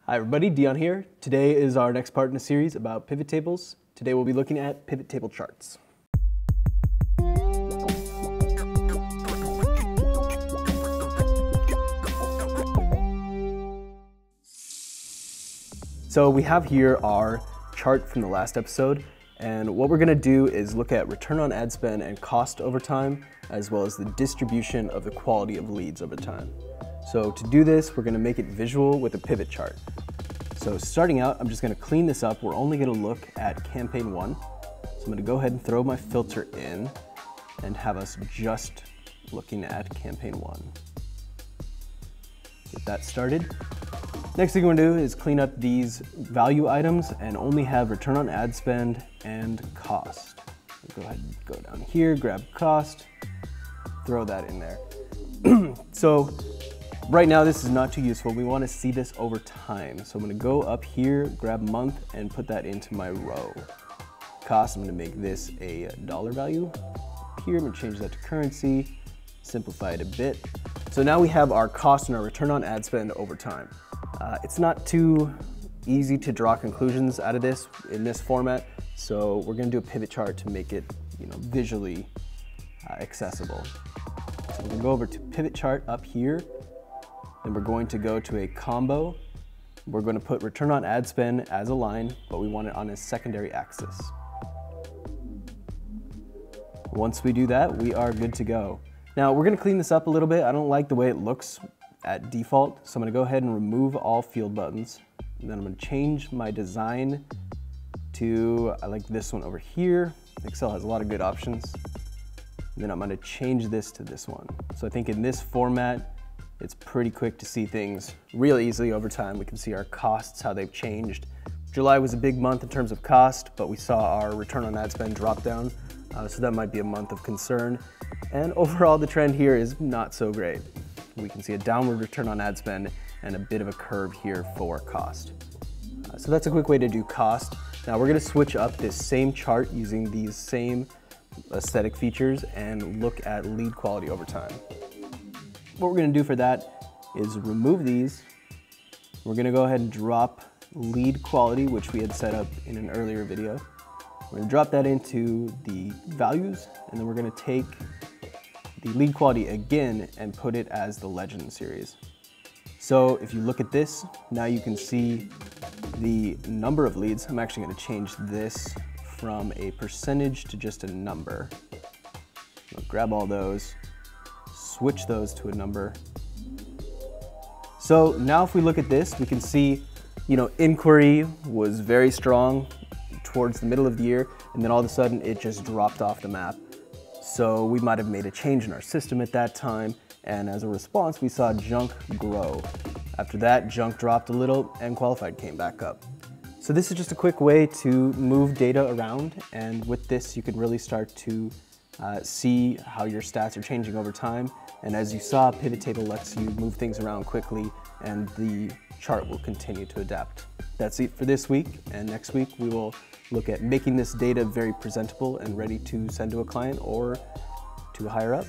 Hi everybody, Dion here. Today is our next part in a series about pivot tables. Today we'll be looking at pivot table charts. So we have here our chart from the last episode, and what we're going to do is look at return on ad spend and cost over time, as well as the distribution of the quality of leads over time. So to do this, we're going to make it visual with a pivot chart. So starting out, I'm just going to clean this up. We're only going to look at campaign 1. So I'm going to go ahead and throw my filter in and have us just looking at campaign 1. Get that started. Next thing we're going to do is clean up these value items and only have return on ad spend and cost. Go ahead and go down here, grab cost, throw that in there. So right now this is not too useful. We want to see this over time. So I'm going to go up here, grab month, and put that into my row. Cost, I'm going to make this a dollar value. Here, I'm going to change that to currency, simplify it a bit. So now we have our cost and our return on ad spend over time. It's not too easy to draw conclusions out of this in this format, so we're going to do a pivot chart to make it, visually accessible. So we're going to go over to pivot chart up here, then we're going to go to a combo. We're going to put return on ad spend as a line, but we want it on a secondary axis. Once we do that, we are good to go. Now we're going to clean this up a little bit. I don't like the way it looks at default, so I'm going to go ahead and remove all field buttons. And then I'm going to change my design to, I like this one over here. Excel has a lot of good options. And then I'm going to change this to this one. So I think in this format, it's pretty quick to see things real easily over time. We can see our costs, how they've changed. July was a big month in terms of cost, but we saw our return on ad spend drop down. So that might be a month of concern. And overall, the trend here is not so great. We can see a downward return on ad spend and a bit of a curve here for cost. So that's a quick way to do cost. Now we're going to switch up this same chart using these same aesthetic features and look at lead quality over time. What we're going to do for that is remove these. We're going to go ahead and drop lead quality, which we had set up in an earlier video. We're going to drop that into the values, and then we're going to take the lead quality again and put it as the legend series. So if you look at this, now you can see the number of leads. I'm actually going to change this from a percentage to just a number. I'll grab all those, switch those to a number. So now if we look at this, we can see, inquiry was very strong towards the middle of the year, and then all of a sudden it just dropped off the map. So we might have made a change in our system at that time, and as a response, we saw junk grow. After that, junk dropped a little and qualified came back up. So this is just a quick way to move data around, and with this, you can really start to see how your stats are changing over time. And as you saw, pivot table lets you move things around quickly, and the chart will continue to adapt. That's it for this week, and next week we will look at making this data very presentable and ready to send to a client or to higher up.